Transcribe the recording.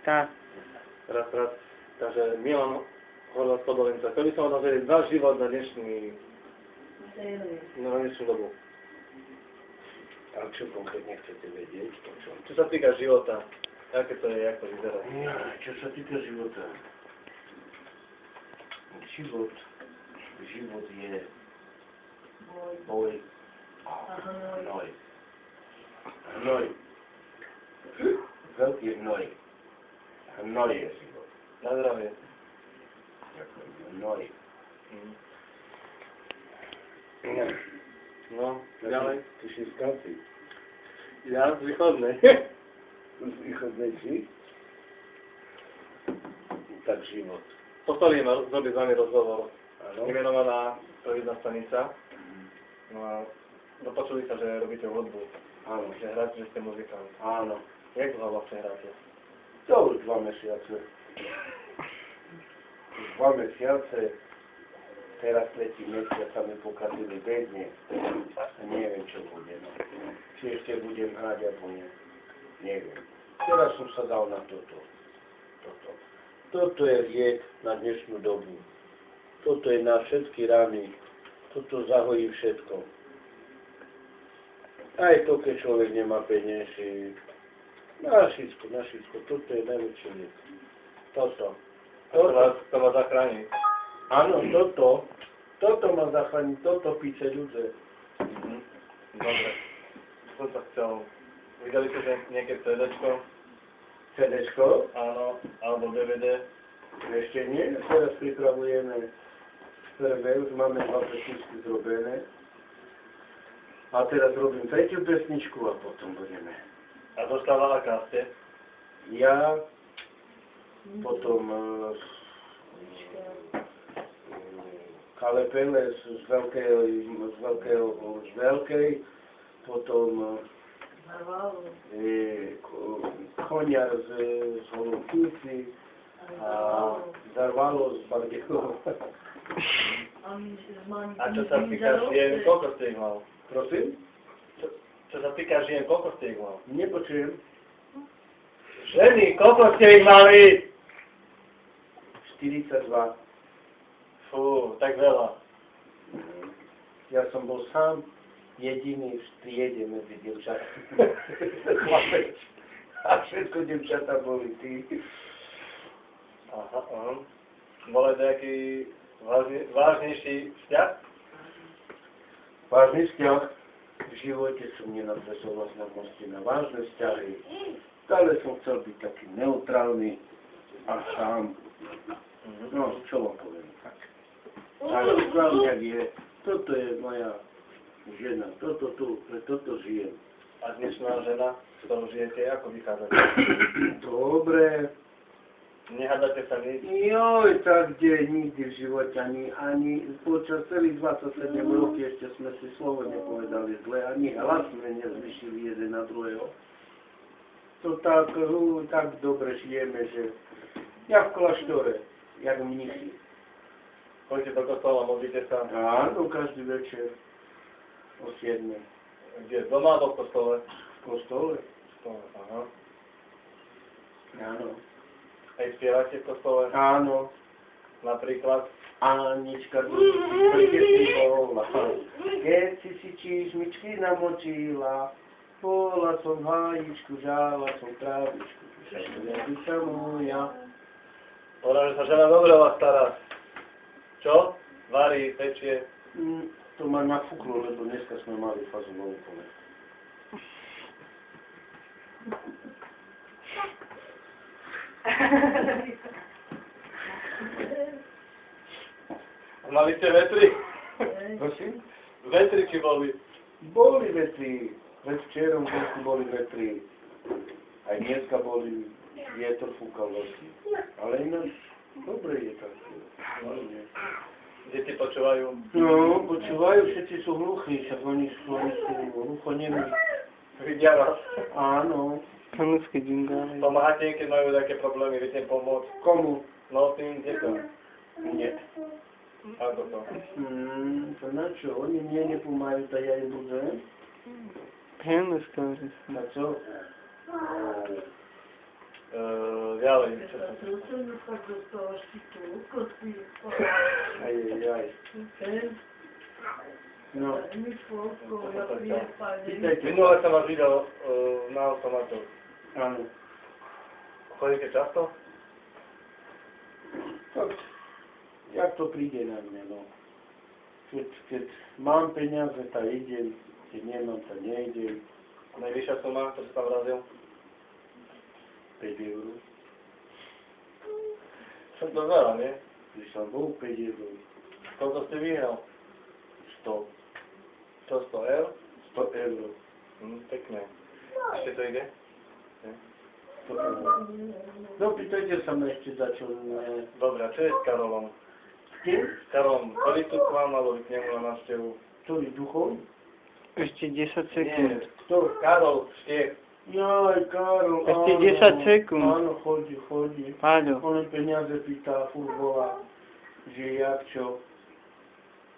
Tak. Raz. Takže Milan Horváth Podolnica. Chcel by som vám nazrieť váš život na dnešnú dobu. A čo konkrétne chcete vedieť? Čo sa týka života, aké to je, jak to vyzerá? Čo sa týka života? Život je boj a hnoj. Hnoj. Veľký hnoj. Hnoj je život. Na zdravie. Ďakujem. Hnoj. No, ďalej. Ty si z Kalci? Ja z východnej. Z východnej si? Tak život. Postali zrobiť s vami rozhovor. Áno. Nemenovaná providná stanica. No a dopočuli sa, že robíte hudbu. Áno. Že hráte, že ste muzikant. Áno. Jak dlho vlastne hráte? To už 2 mesiace. Už 2 mesiace. Teraz 3. mesiac sa mi pokazili bedne. Neviem, čo bude. No. Či ešte budem hrať, alebo nie. Neviem. Teraz som sa dal na toto. Toto je liek na dnešnú dobu. Toto je na všetky rany. Toto zahojí všetko. Aj to, keď človek nemá peniazy. Na všetko. Toto je najväčší liek. Toto. To vás zachráni. Áno, toto ma zachráni, toto píše ľudia. Dobre. Som sa chcel. Videli ste, že nejaké CD-čko? CD-čko? Áno, alebo DVD. Ešte nie, teraz pripravujeme prvé, už máme 2 pesničky zrobené. A teraz robím 3. pesničku a potom budeme. A zostala aká ste? Ja, potom Kalepele z veľkej, potom Konia z Holubnici a Zarvalo z Bardejova. A čo sa týka žien, koľko ste ich mal? Prosím? Čo sa týka žien, koľko ste ich mal? Nepočujem. Ženy, koľko ste ich mali? 42. Fú, tak veľa. Ja som bol sám jediný v striede medzi dievčatami. A všetko dievčatá boli tí. Aha. Bol aj nejaký vážnejší vzťah? Vážny vzťah. V živote som nenadvesoval vlastnosti na vážne vzťahy. Stále som chcel byť taký neutrálny a sám. No, čo vám poviem, tak. Ale správne, jak je, toto je moja žena, pre toto žijem. A dnešná žena, s ktorou žijete, ako vychádzate? Dobre. Nehádate sa nič? Joj, tak kde, nikdy v živote, ani počas celých 27 roky ešte sme si slovo nepovedali zle, ani hlas sme nezvyšili jeden na druhého. To tak dobre žijeme, že ja v kláštore, jak mnichy. Chodíte do kostola, modlíte sa? Áno, každý večer o 7. Kde? Doma alebo v kostole? V kostole? Aha. Áno. Aj spievate v kostole? Áno. Napríklad? Anička, príde si bola, keď si čížmičky namočila, bola som hájičku, žála som trávičku, žaľujavica moja. Povedal, že sa žena dobre o vás stará. Čo? Varí, pečie? To ma nafúklo, lebo dneska sme mali fazolovú pomer. Mali ste vetri? Prosím? Vetri či boli? Boli vetri. Veď včerom boli vetri. Aj dneska boli, vietor fúkal veľký. Ale ináč, dobre je tak. Deti počúvajú? No, počúvajú, všetci sú hluchí, však oni sú hluchonemi. Vidia vás? Áno. Kanuské džingály. Pomáhate, keď majú také problémy, viete im pomôcť? Komu? No, tým deťom. Nie. Ako to? To na čo? Oni mne nepomáhajú, tak ja im budem. Kanuské. Na čo? ďalej. Ajajaj. No, Minule som vás videl na automatu. áno. Chodíte často? Tak, jak to príde na mňa, no. Keď mám peniaze, tak idem, keď nemám, tak nejdem. Najvyššia suma, čo si tam vrazil? 5 eur. Som to veľa, nie? Když som bol 5 eur. Koľko ste vyhral? 100. Čo, 100 eur? 100 eur. Pekne. Ešte to ide? Nie? 100 eur. No, pýtajte sa ma ešte za čo. Dobre, a čo je s Karolom? S kým? S Karolom, chodí tu k vám, alebo k nemu na návštevu? Ktorý duchov? Ešte 10 sekúnd. Nie, kto? Karol, Štiech. Jaj, Karol, Ešte áno. 10 sekúnd. Áno, chodí. Paľo. On peniaze pýta, furt volá, že jak čo.